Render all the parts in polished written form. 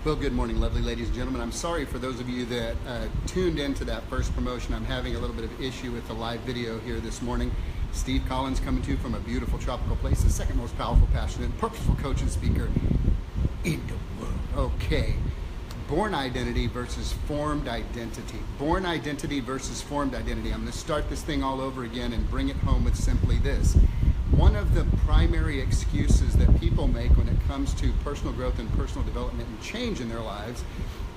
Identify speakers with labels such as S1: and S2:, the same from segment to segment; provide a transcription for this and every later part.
S1: Well, good morning, lovely ladies and gentlemen. I'm sorry for those of you that tuned into that first promotion. I'm having a little bit of issue with the live video here this morning. Steve Collins coming to you from a beautiful tropical place, the second most powerful, passionate, purposeful coach and speaker in the world. Okay, born identity versus formed identity. Born identity versus formed identity. I'm going to start this thing all over again and bring it home with simply this. One of the primary excuses that people make when it comes to personal growth and personal development and change in their lives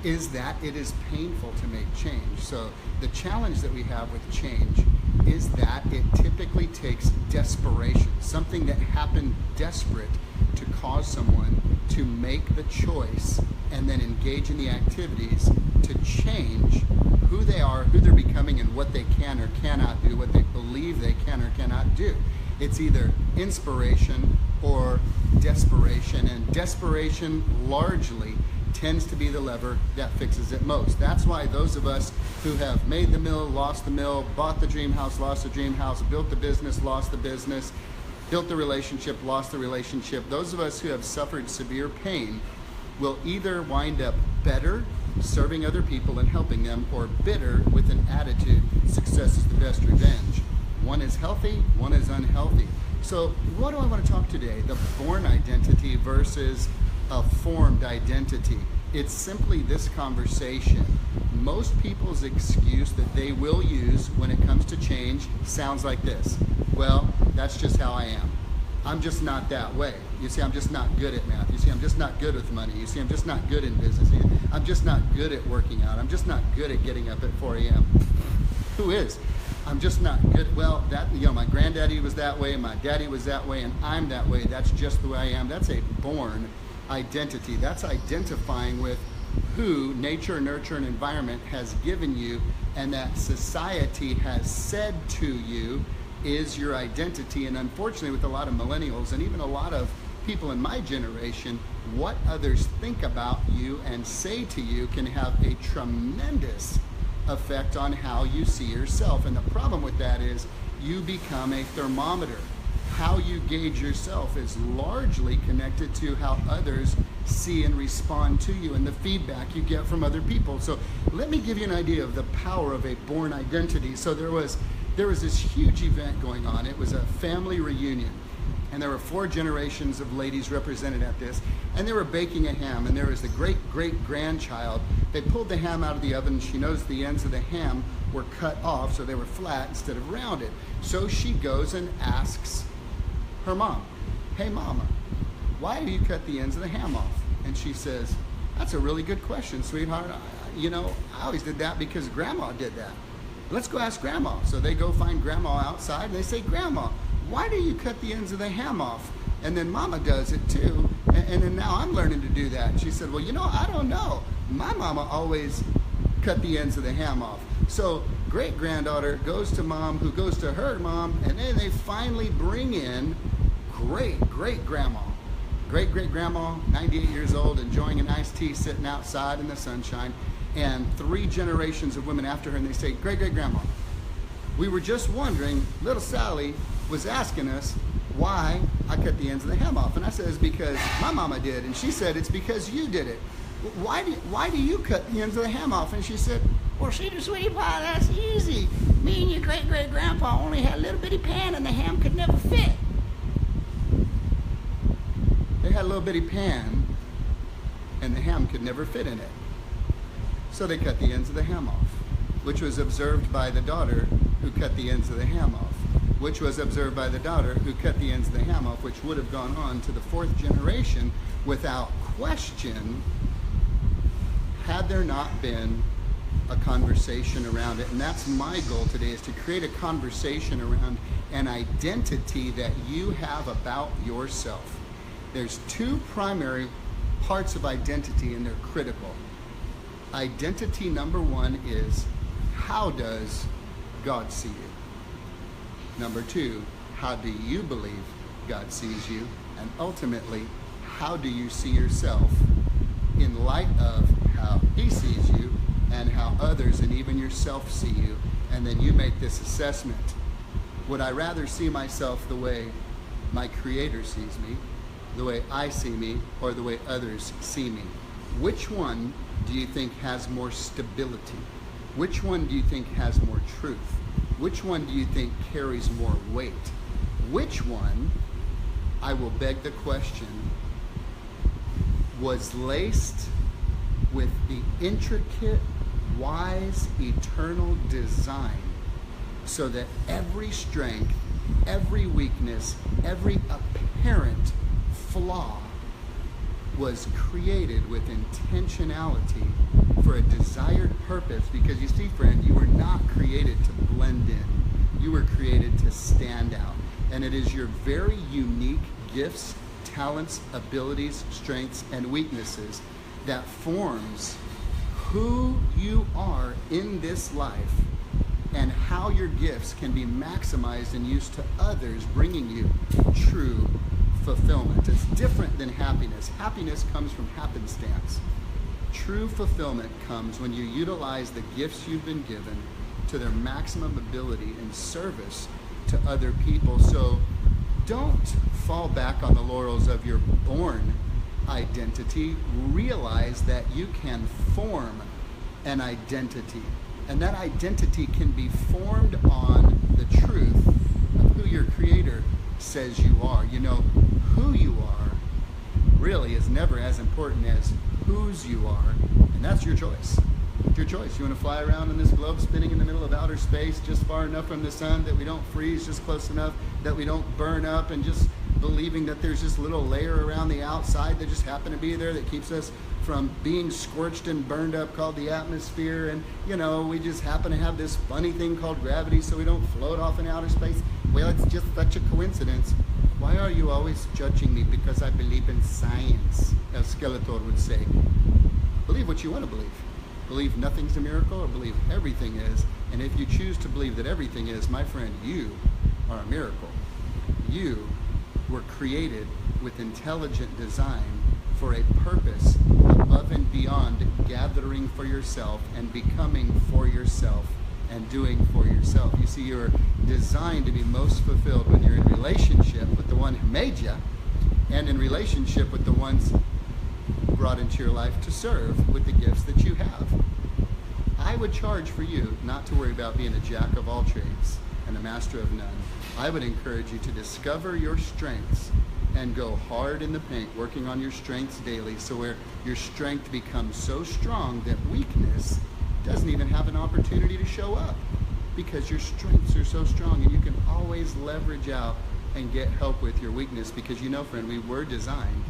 S1: is that it is painful to make change. So the challenge that we have with change is that it typically takes desperation, something that happened desperate to cause someone to make the choice and then engage in the activities to change who they are, who they're becoming, and what they can or cannot do, what they believe they can or cannot do. It's either inspiration or desperation, and desperation largely tends to be the lever that fixes it most. That's why those of us who have made the mill, lost the mill, bought the dream house, lost the dream house, built the business, lost the business, built the relationship, lost the relationship, those of us who have suffered severe pain will either wind up better serving other people and helping them, or bitter with an attitude, success is the best revenge. One is healthy, one is unhealthy. So what do I want to talk today? The born identity versus a formed identity. It's simply this conversation. Most people's excuse that they will use when it comes to change sounds like this. Well, that's just how I am. I'm just not that way. You see, I'm just not good at math. You see, I'm just not good with money. You see, I'm just not good in business. I'm just not good at working out. I'm just not good at getting up at 4 a.m. Who is? I'm just not good. Well, my granddaddy was that way, my daddy was that way, and I'm that way. That's just the way I am. That's a born identity. That's identifying with who nature, nurture, and environment has given you, and that society has said to you is your identity. And unfortunately, with a lot of millennials and even a lot of people in my generation, what others think about you and say to you can have a tremendous effect on how you see yourself. And the problem with that is you become a thermometer. How you gauge yourself is largely connected to how others see and respond to you and the feedback you get from other people. So let me give you an idea of the power of a born identity. So there was this huge event going on. It was a family reunion, and there were 4 generations of ladies represented at this, and they were baking a ham, and there was the great-great-grandchild. They pulled the ham out of the oven. She knows the ends of the ham were cut off, so they were flat instead of rounded. So she goes and asks her mom, "Hey, Mama, why do you cut the ends of the ham off?" And she says, "That's a really good question, sweetheart. I always did that because Grandma did that. Let's go ask Grandma." So they go find Grandma outside, and they say, "Grandma, why do you cut the ends of the ham off?" And then Mama does it too, and then now I'm learning to do that. And she said, "Well, I don't know. My mama always cut the ends of the ham off." So great-granddaughter goes to mom, who goes to her mom, and then they finally bring in great-great-grandma. Great-great-grandma, 98 years old, enjoying an iced tea, sitting outside in the sunshine, and 3 generations of women after her, and they say, "Great-great-grandma, we were just wondering, little Sally was asking us why I cut the ends of the ham off." And I said, "It's because my mama did." And she said, "It's because you did it. Why do you cut the ends of the ham off?" And she said, "Well, sweetie pie, that's easy. Me and your great-great-grandpa only had a little bitty pan, and the ham could never fit." They had a little bitty pan, and the ham could never fit in it. So they cut the ends of the ham off, which was observed by the daughter, who cut the ends of the ham off, which was observed by the daughter, who cut the ends of the ham off, which would have gone on to the 4th generation without question, had there not been a conversation around it. And that's my goal today, is to create a conversation around an identity that you have about yourself. There's 2 primary parts of identity, and they're critical. Identity number 1 is, how does God see you? Number 2, how do you believe God sees you? And ultimately, how do you see yourself in light of how He sees you and how others and even yourself see you? And then you make this assessment. Would I rather see myself the way my Creator sees me, the way I see me, or the way others see me? Which one do you think has more stability? Which one do you think has more truth? Which one do you think carries more weight? Which one, I will beg the question, was laced with the intricate, wise, eternal design so that every strength, every weakness, every apparent flaw was created with intentionality for a desired purpose? Because you see, friend, you were not created to blend in. You were created to stand out. And it is your very unique gifts, talents, abilities, strengths, and weaknesses that forms who you are in this life and how your gifts can be maximized and used to others, bringing you true fulfillment. It's different than happiness. Happiness comes from happenstance. True fulfillment comes when you utilize the gifts you've been given to their maximum ability in service to other people. So don't fall back on the laurels of your born identity. Realize that you can form an identity, and that identity can be formed on the truth of who your Creator says you are. You know, who you are really is never as important as whose you are, and that's your choice. It's your choice. You want to fly around in this globe spinning in the middle of outer space, just far enough from the sun that we don't freeze, just close enough that we don't burn up, and just believing that there's this little layer around the outside that just happened to be there that keeps us from being scorched and burned up, called the atmosphere, and you know, we just happen to have this funny thing called gravity so we don't float off in outer space. Well, it's just such a coincidence. Why are you always judging me because I believe in science, as Skeletor would say? Believe what you want to believe. Believe nothing's a miracle, or believe everything is. And if you choose to believe that everything is, my friend, you are a miracle. You were created with intelligent design for a purpose above and beyond gathering for yourself and becoming for yourself and doing for yourself. You see, you're designed to be most fulfilled when you're in relationship with the one who made you, and in relationship with the ones brought into your life to serve with the gifts that you have. I would charge for you not to worry about being a jack of all trades and a master of none. I would encourage you to discover your strengths and go hard in the paint, working on your strengths daily, so where your strength becomes so strong that weakness doesn't even have an opportunity to show up, because your strengths are so strong, and you can always leverage out and get help with your weakness. Because you know, friend, we were designed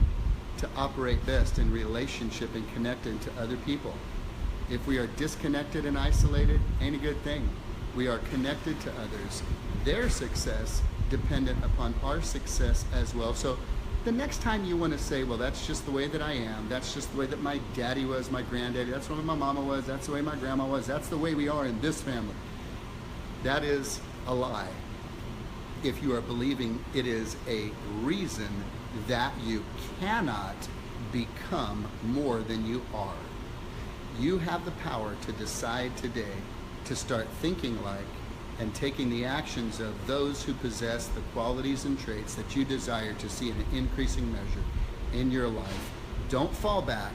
S1: to operate best in relationship and connected to other people. If we are disconnected and isolated, ain't a good thing. We are connected to others. Their success dependent upon our success as well. So the next time you want to say, well, that's just the way that I am, that's just the way that my daddy was, my granddaddy, that's the way my mama was, that's the way my grandma was, that's the way we are in this family, that is a lie. If you are believing it is a reason that you cannot become more than you are. You have the power to decide today to start thinking like and taking the actions of those who possess the qualities and traits that you desire to see in an increasing measure in your life. Don't fall back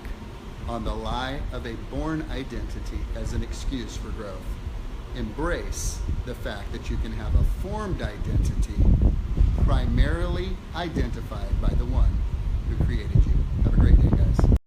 S1: on the lie of a born identity as an excuse for growth. Embrace the fact that you can have a formed identity primarily identified by the one who created you. Have a great day.